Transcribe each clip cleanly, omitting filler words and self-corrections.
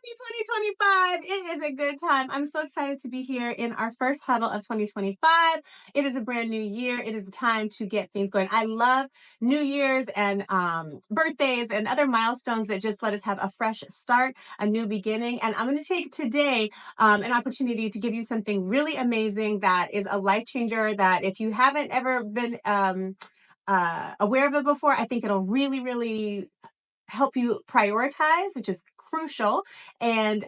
Happy 2025. It is a good time. I'm so excited to be here in our first huddle of 2025. It is a brand new year. It is the time to get things going. I love New Year's and birthdays and other milestones that just let us have a fresh start, a new beginning. And I'm going to take today an opportunity to give you something really amazing that is a life changer that if you haven't ever been aware of it before, I think it'll really, really help you prioritize, which is crucial, and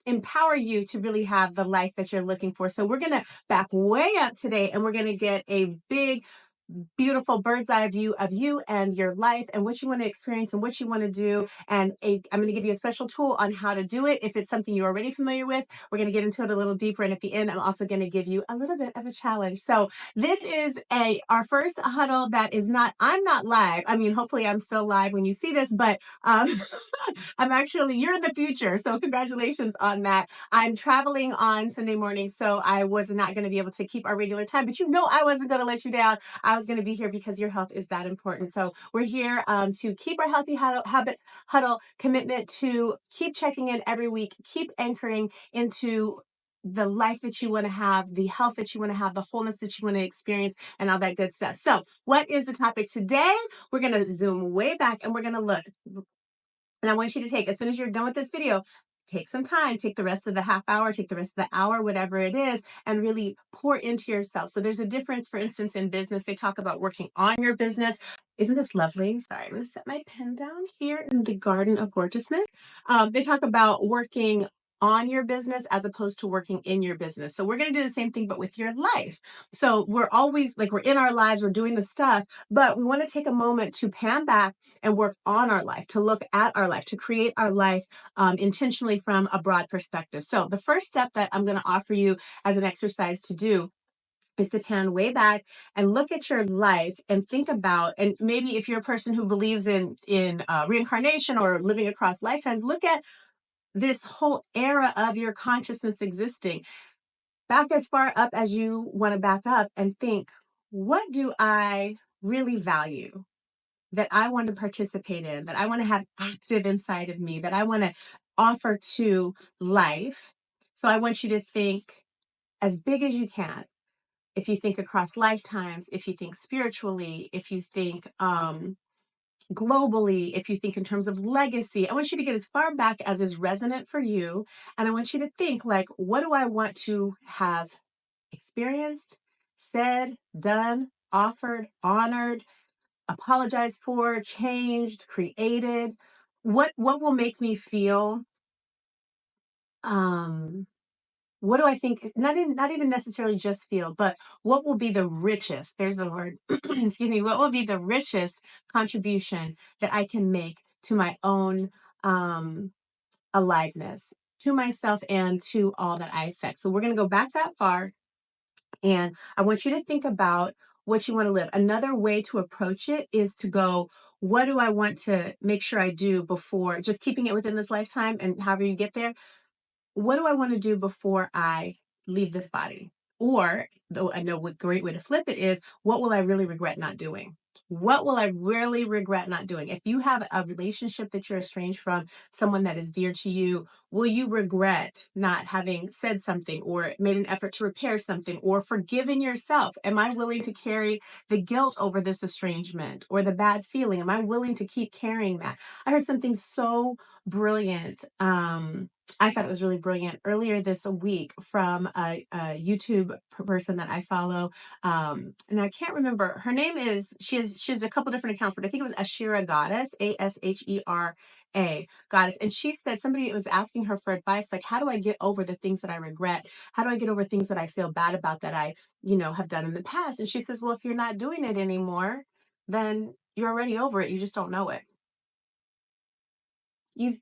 empower you to really have the life that you're looking for. So we're going to back way up today and we're going to get a big, beautiful bird's eye view of you and your life and what you want to experience and what you want to do. And I'm going to give you a special tool on how to do it. If it's something you're already familiar with, we're going to get into it a little deeper. And at the end, I'm also going to give you a little bit of a challenge. So this is our first huddle that is not, I'm not live. I mean, hopefully I'm still live when you see this, but you're in the future. So congratulations on that. I'm traveling on Sunday morning, so I was not going to be able to keep our regular time, but I wasn't going to let you down. I was going to be here because your health is that important. So we're here to keep our healthy habits huddle commitment to keep checking in every week, keep anchoring into the life that you want to have, the health that you want to have, the wholeness that you want to experience, and all that good stuff. So what is the topic today? We're going to zoom way back and we're going to look. And I want you to take, as soon as you're done with this video, take some time, take the rest of the half hour, take the rest of the hour, whatever it is, and really pour into yourself. So there's a difference, for instance, in business. They talk about working on your business. Isn't this lovely? Sorry, I'm going to set my pen down here in the Garden of Gorgeousness. They talk about working on your business as opposed to working in your business. So we're going to do the same thing, but with your life. So we're always like, we're in our lives, we're doing the stuff, but we want to take a moment to pan back and work on our life, to look at our life, to create our life intentionally from a broad perspective. So the first step that I'm going to offer you as an exercise to do is to pan way back and look at your life and think about, and maybe if you're a person who believes in reincarnation or living across lifetimes, look at this whole era of your consciousness existing. Back as far up as you want to back up and think, what do I really value that I want to participate in, that I want to have active inside of me, that I want to offer to life? So I want you to think as big as you can. If you think across lifetimes, if you think spiritually, if you think globally, if you think in terms of legacy, I want you to get as far back as is resonant for you. And I want you to think like, what do I want to have experienced, said, done, offered, honored, apologized for, changed, created? What will make me feel what do I think, not even necessarily just feel, but what will be the richest, there's the word, excuse me, what will be the richest contribution that I can make to my own aliveness, to myself and to all that I affect. So we're going to go back that far. And I want you to think about what you want to live. Another way to approach it is to go, what do I want to make sure I do before, just keeping it within this lifetime and however you get there, what do I want to do before I leave this body? Or, though I know what great way to flip it is, what will I really regret not doing? What will I really regret not doing? If you have a relationship that you're estranged from, someone that is dear to you, will you regret not having said something or made an effort to repair something or forgiven yourself? Am I willing to carry the guilt over this estrangement or the bad feeling? Am I willing to keep carrying that? I heard something so brilliant. I thought it was really brilliant earlier this week from a YouTube person that I follow. And I can't remember her name is, she has a couple different accounts, but I think it was Ashera Goddess, Ashera Goddess. And she said somebody was asking her for advice, like, how do I get over the things that I regret? How do I get over things that I feel bad about that I, have done in the past? And she says, well, if you're not doing it anymore, then you're already over it. You just don't know it. You've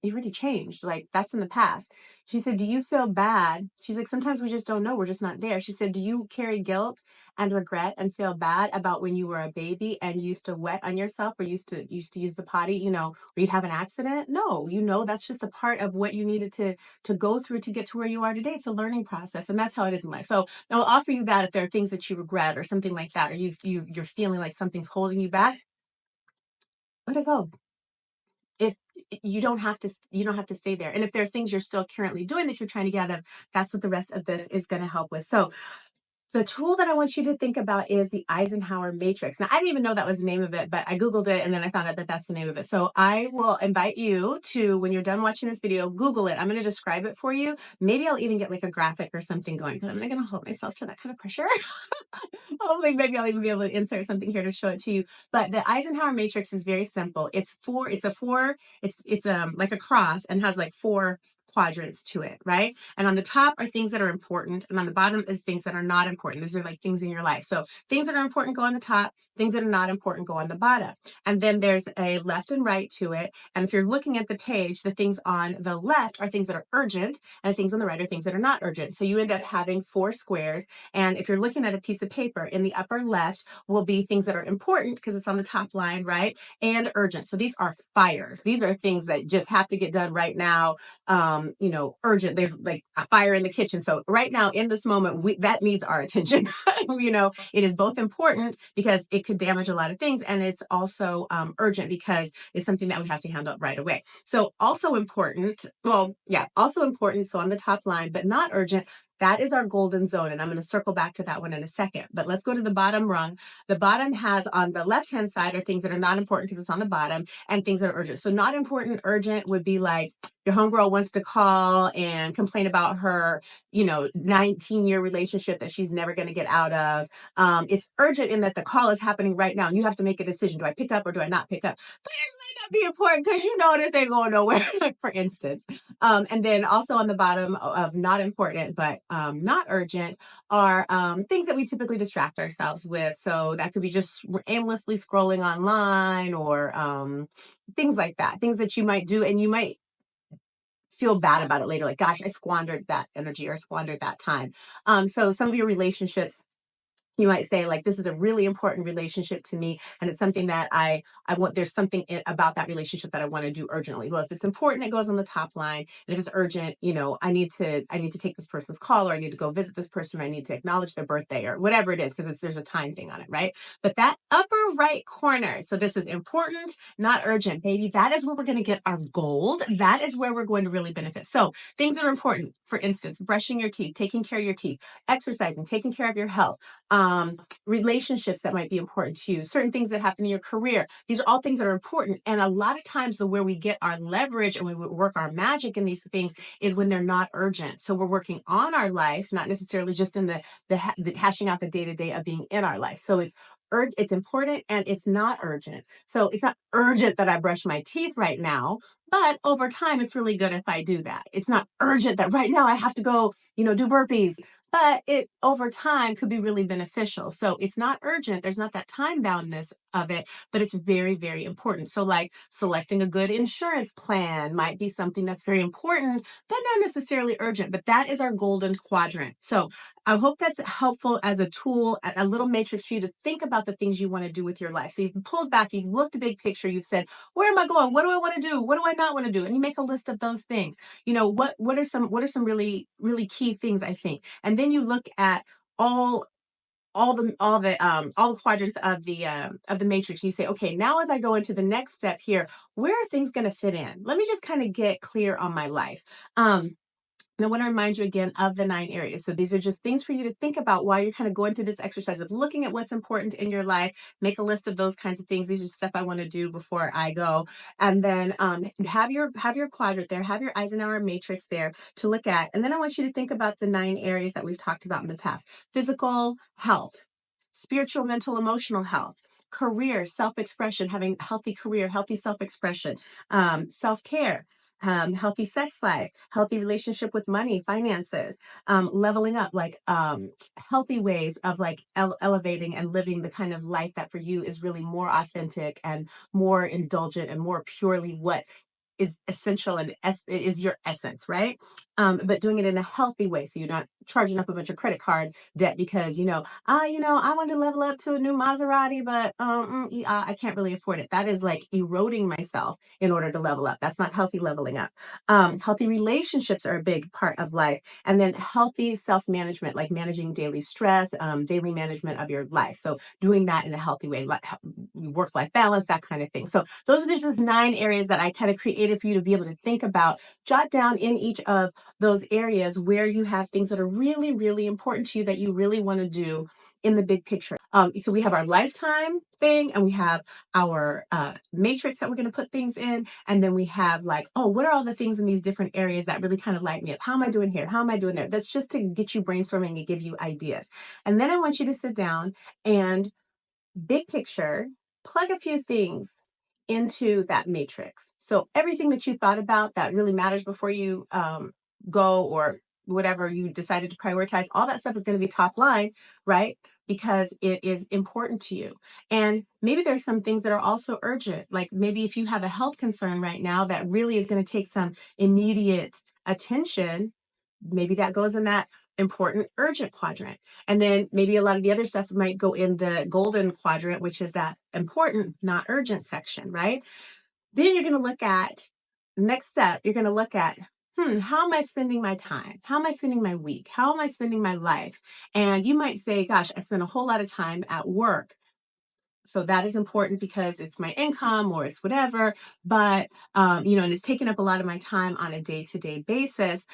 already changed. Like, that's in the past. She said, do you feel bad? She's like, sometimes we just don't know. We're just not there. She said, do you carry guilt and regret and feel bad about when you were a baby and you used to wet on yourself or used to use the potty, or you'd have an accident? No, that's just a part of what you needed to go through to get to where you are today. It's a learning process. And that's how it is in life. So I will offer you that if there are things that you regret or something like that, or you're feeling like something's holding you back, let it go. If you don't have to stay there. And if there are things you're still currently doing that you're trying to get out of, that's what the rest of this is going to help with. So the tool that I want you to think about is the Eisenhower matrix. Now, I didn't even know that was the name of it, but I Googled it and then I found out that that's the name of it. So I will invite you to, when you're done watching this video, Google it. I'm going to describe it for you. Maybe I'll even get like a graphic or something going, but I'm not going to hold myself to that kind of pressure. Hopefully, maybe I'll even be able to insert something here to show it to you. But the Eisenhower matrix is very simple. It's like a cross and has like four quadrants to it, right? And on the top are things that are important, and on the bottom is things that are not important. These are like things in your life. So things that are important go on the top, things that are not important go on the bottom. And then there's a left and right to it. And if you're looking at the page, the things on the left are things that are urgent, and the things on the right are things that are not urgent. So you end up having four squares. And if you're looking at a piece of paper, in the upper left will be things that are important because it's on the top line, right? And urgent. So these are fires. These are things that just have to get done right now. Urgent. There's like a fire in the kitchen. So right now in this moment, that needs our attention. It is both important because it could damage a lot of things. And it's also urgent because it's something that we have to handle right away. So also important. Also important. So on the top line, but not urgent. That is our golden zone. And I'm going to circle back to that one in a second. But let's go to the bottom rung. The bottom has on the left-hand side are things that are not important because it's on the bottom, and things that are urgent. So not important, urgent would be like your homegirl wants to call and complain about her, 19-year relationship that she's never going to get out of. It's urgent in that the call is happening right now and you have to make a decision. Do I pick up or do I not pick up? But it might not be important because this ain't going nowhere, for instance. And then also on the bottom of not important, but not urgent are things that we typically distract ourselves with. So that could be just aimlessly scrolling online or things like that, things that you might do and you might feel bad about it later. Like, gosh, I squandered that energy or squandered that time. So some of your relationships, you might say, like, this is a really important relationship to me, and it's something that I want. There's something about that relationship that I want to do urgently. Well, if it's important, it goes on the top line, and if it's urgent, I need to take this person's call, or I need to go visit this person, or I need to acknowledge their birthday, or whatever it is, because there's a time thing on it, right? But that upper right corner, so this is important, not urgent, baby. That is where we're going to get our gold. That is where we're going to really benefit. So things that are important, for instance, brushing your teeth, taking care of your teeth, exercising, taking care of your health. Relationships that might be important to you, certain things that happen in your career. These are all things that are important. And a lot of times where we get our leverage and we work our magic in these things is when they're not urgent. So we're working on our life, not necessarily just in the hashing out the day-to-day of being in our life. So it's important and it's not urgent. So it's not urgent that I brush my teeth right now, but over time, it's really good if I do that. It's not urgent that right now I have to go, do burpees. But it over time could be really beneficial. So it's not urgent. There's not that time boundness of it, but it's very, very important. So like selecting a good insurance plan might be something that's very important, but not necessarily urgent. But that is our golden quadrant. So I hope that's helpful as a tool, a little matrix for you to think about the things you want to do with your life. So you've pulled back, you've looked a big picture, you've said, where am I going? What do I want to do? What do I not want to do? And you make a list of those things. What are some really, really key things, I think. And then you look at all the quadrants of the matrix. You say, okay, now as I go into the next step here, where are things going to fit in? Let me just kind of get clear on my life. And I want to remind you again of the 9 areas. So these are just things for you to think about while you're kind of going through this exercise of looking at what's important in your life. Make a list of those kinds of things. These are stuff I want to do before I go. And then have your quadrant there, have your Eisenhower matrix there to look at. And then I want you to think about the 9 areas that we've talked about in the past. Physical health, spiritual, mental, emotional health, career, self-expression, having healthy career, healthy self-expression, self-care, healthy sex life, healthy relationship with money, finances, leveling up, like healthy ways of like elevating and living the kind of life that for you is really more authentic and more indulgent and more purely what is essential and is your essence, right? but doing it in a healthy way. So you're not charging up a bunch of credit card debt because, I want to level up to a new Maserati, but I can't really afford it. That is like eroding myself in order to level up. That's not healthy leveling up. Healthy relationships are a big part of life. And then healthy self management, like managing daily stress, daily management of your life. So doing that in a healthy way, like work life balance, that kind of thing. So those are just 9 areas that I kind of created for you to be able to think about. Jot down in each of those areas where you have things that are really, really important to you that you really want to do in the big picture. So we have our lifetime thing, and we have our matrix that we're going to put things in. And then we have like, oh, what are all the things in these different areas that really kind of light me up? How am I doing here? How am I doing there? That's just to get you brainstorming and give you ideas. And then I want you to sit down and big picture, plug a few things into that matrix. So everything that you thought about that really matters before you go, or whatever you decided to prioritize, all that stuff is going to be top line, right? Because it is important to you. And maybe there's some things that are also urgent. Like maybe if you have a health concern right now that really is going to take some immediate attention, maybe that goes in that important urgent quadrant. And then maybe a lot of the other stuff might go in the golden quadrant, which is that important, not urgent section, right? Then you're going to look at, next step, you're going to look at, how am I spending my time? How am I spending my week? How am I spending my life? And you might say, gosh, I spend a whole lot of time at work. So that is important because it's my income or it's whatever. But, and it's taking up a lot of my time on a day-to-day basis.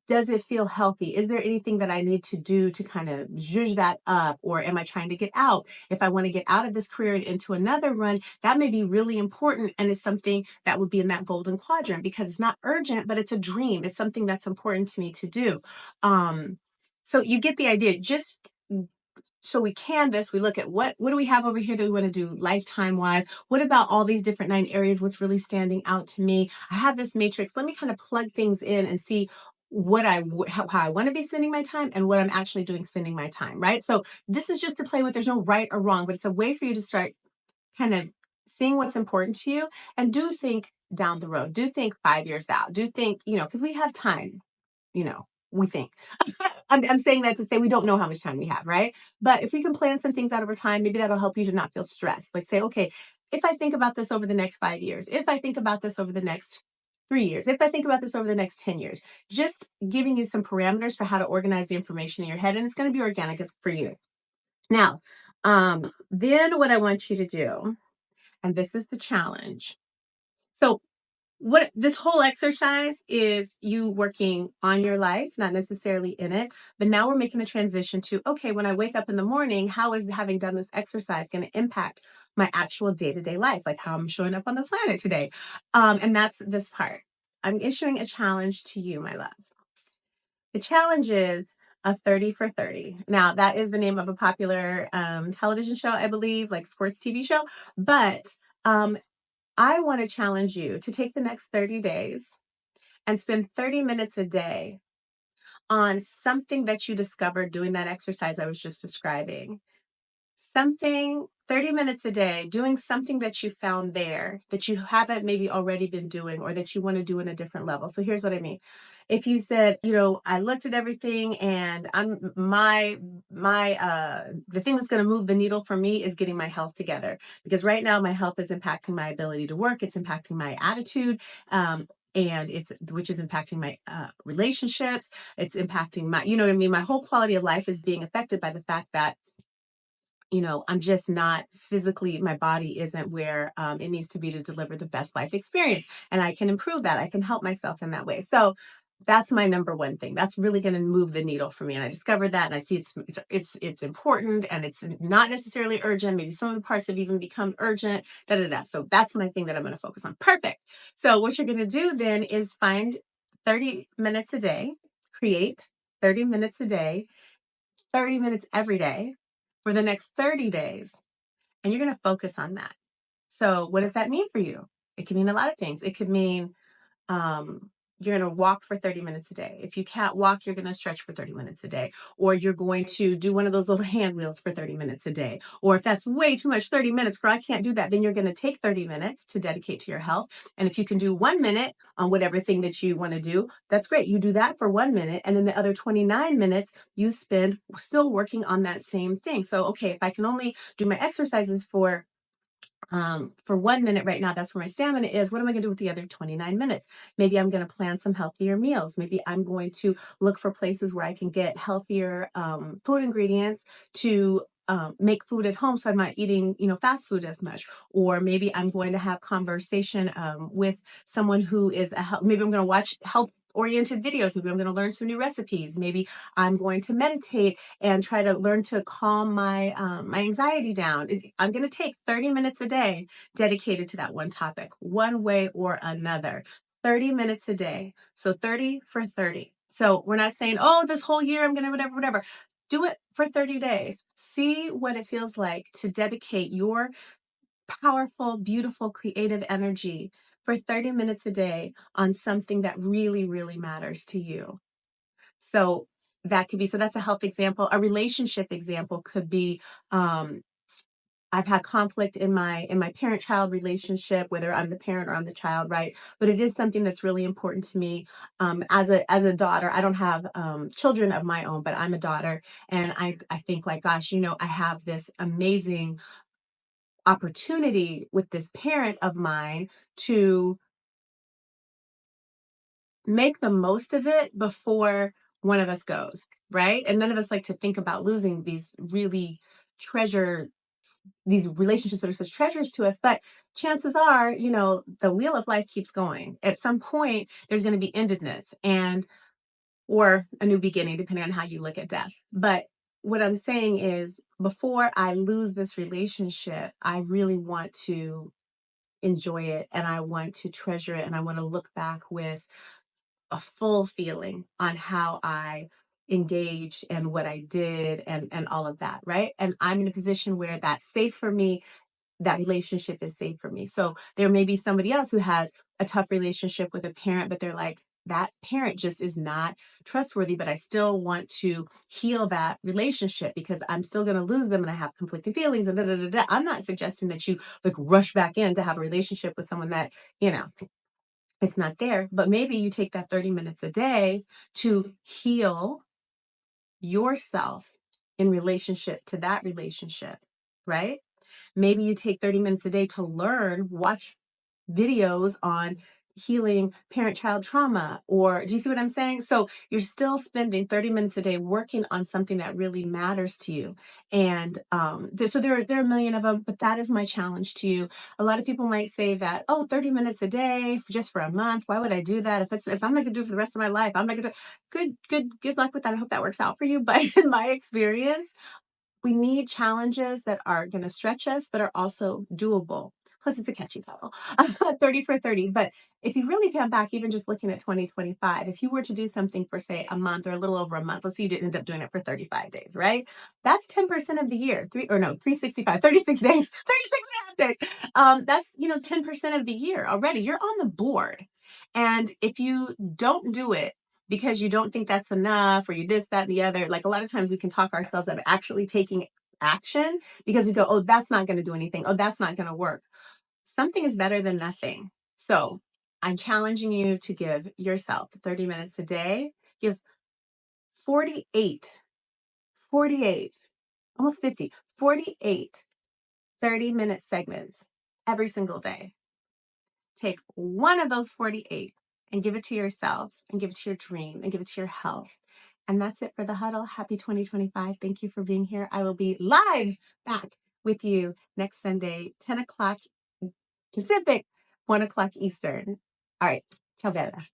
Does it feel healthy? Is there anything that I need to do to kind of zhuzh that up? Or am I trying to get out? If I want to get out of this career and into another run, that may be really important. And it's something that would be in that golden quadrant because it's not urgent, but it's a dream. It's something that's important to me to do. So you get the idea. Just so we canvas, we look at what do we have over here that we want to do lifetime wise. What about all these different 9 areas? What's really standing out to me? I have this matrix. Let me kind of plug things in and see how I want to be spending my time and what I'm actually doing spending my time, right? So this is just to play with. There's no right or wrong, but it's a way for you to start kind of seeing what's important to you. And do think down the road. Do think 5 years out. Do think, because we have time, we think. I'm saying that to say we don't know how much time we have, right? But if we can plan some things out over time, maybe that'll help you to not feel stressed. Like say, okay, if I think about this over the next 5 years, if I think about this over the next 3 years, if I think about this over the next 10 years, just giving you some parameters for how to organize the information in your head. And it's going to be organic for you. Now, then what I want you to do, and this is the challenge. So what this whole exercise is you working on your life, not necessarily in it, but now we're making the transition to, okay, when I wake up in the morning, how is having done this exercise going to impact my actual day-to-day life? Like how I'm showing up on the planet today. And that's this part. I'm issuing a challenge to you, my love. The challenge is a 30 for 30. Now, that is the name of a popular television show, I believe, like sports TV show. But I want to challenge you to take the next 30 days and spend 30 minutes a day on something that you discovered doing that exercise I was just describing. Something 30 minutes a day, doing something that you found there that you haven't maybe already been doing or that you want to do in a different level. So here's what I mean. If you said, I looked at everything and I'm the thing that's going to move the needle for me is getting my health together, because right now my health is impacting my ability to work. It's impacting my attitude. And which is impacting my relationships. It's impacting my, my whole quality of life is being affected by the fact that I'm just not physically, my body isn't where it needs to be to deliver the best life experience. And I can improve that. I can help myself in that way. So that's my number one thing. That's really going to move the needle for me. And I discovered that, and I see it's important, and it's not necessarily urgent. Maybe some of the parts have even become urgent, da, da, da. So that's my thing that I'm going to focus on. Perfect. So what you're going to do then is find 30 minutes a day, create 30 minutes a day, 30 minutes every day for the next 30 days. And you're going to focus on that. So what does that mean for you? It can mean a lot of things. It could mean you're going to walk for 30 minutes a day. If you can't walk, you're going to stretch for 30 minutes a day, or you're going to do one of those little hand wheels for 30 minutes a day. Or if that's way too much, 30 minutes, girl, I can't do that. Then you're going to take 30 minutes to dedicate to your health. And if you can do 1 minute on whatever thing that you want to do, that's great. You do that for 1 minute. And then the other 29 minutes you spend still working on that same thing. So, okay, if I can only do my exercises for 1 minute right now, that's where my stamina is. What am I going to do with the other 29 minutes? Maybe I'm going to plan some healthier meals. Maybe I'm going to look for places where I can get healthier food ingredients to make food at home, so I'm not eating, fast food as much. Or maybe I'm going to have conversation with someone who is maybe I'm going to watch health oriented videos. Maybe I'm going to learn some new recipes. Maybe I'm going to meditate and try to learn to calm my anxiety down. I'm going to take 30 minutes a day dedicated to that one topic, one way or another. 30 minutes a day. So 30 for 30. So we're not saying, oh, this whole year I'm going to whatever. Do it for 30 days. See what it feels like to dedicate your powerful, beautiful, creative energy for 30 minutes a day on something that really, really matters to you. So that's a health example. A relationship example could be, I've had conflict in my parent-child relationship, whether I'm the parent or I'm the child, right? But it is something that's really important to me. As a daughter, I don't have children of my own, but I'm a daughter, and I think like, gosh, I have this amazing opportunity with this parent of mine to make the most of it before one of us goes, right? And none of us like to think about losing these relationships that are such treasures to us. But chances are, the wheel of life keeps going. At some point, there's going to be endedness or a new beginning, depending on how you look at death. But what I'm saying is, before I lose this relationship, I really want to enjoy it, and I want to treasure it, and I want to look back with a full feeling on how I engaged and what I did and all of that, right? And I'm in a position where that's safe for me, that relationship is safe for me. So there may be somebody else who has a tough relationship with a parent, but they're like, that parent just is not trustworthy, but I still want to heal that relationship because I'm still going to lose them and I have conflicting feelings and da, da, da, da. I'm not suggesting that you like rush back in to have a relationship with someone that, it's not there, but maybe you take that 30 minutes a day to heal yourself in relationship to that relationship, right? Maybe you take 30 minutes a day to watch videos on healing parent-child trauma, or do you see what I'm saying? So you're still spending 30 minutes a day working on something that really matters to you. And so there are a million of them, but that is my challenge to you. A lot of people might say that, oh, 30 minutes a day just for a month. Why would I do that? If I'm not gonna do it for the rest of my life, I'm not gonna good luck with that. I hope that works out for you. But in my experience, we need challenges that are going to stretch us, but are also doable. Plus, it's a catchy title, 30 for 30. But if you really come back, even just looking at 2025, if you were to do something for, say, a month or a little over a month, let's say you didn't end up doing it for 35 days, right? That's 10% of the year, 365, 36 days, 36 and a half days. That's, 10% of the year already. You're on the board. And if you don't do it, because you don't think that's enough, or you this, that, and the other. Like a lot of times we can talk ourselves out of actually taking action because we go, oh, that's not going to do anything. Oh, that's not going to work. Something is better than nothing. So I'm challenging you to give yourself 30 minutes a day. Give 48, 48, almost 50, 48 30-minute segments every single day. Take one of those 48 and give it to yourself and give it to your dream and give it to your health. And that's it for the huddle. Happy 2025. Thank you for being here. I will be live back with you next Sunday, 10 o'clock Pacific, 1 o'clock Eastern. All right. Ciao, bella.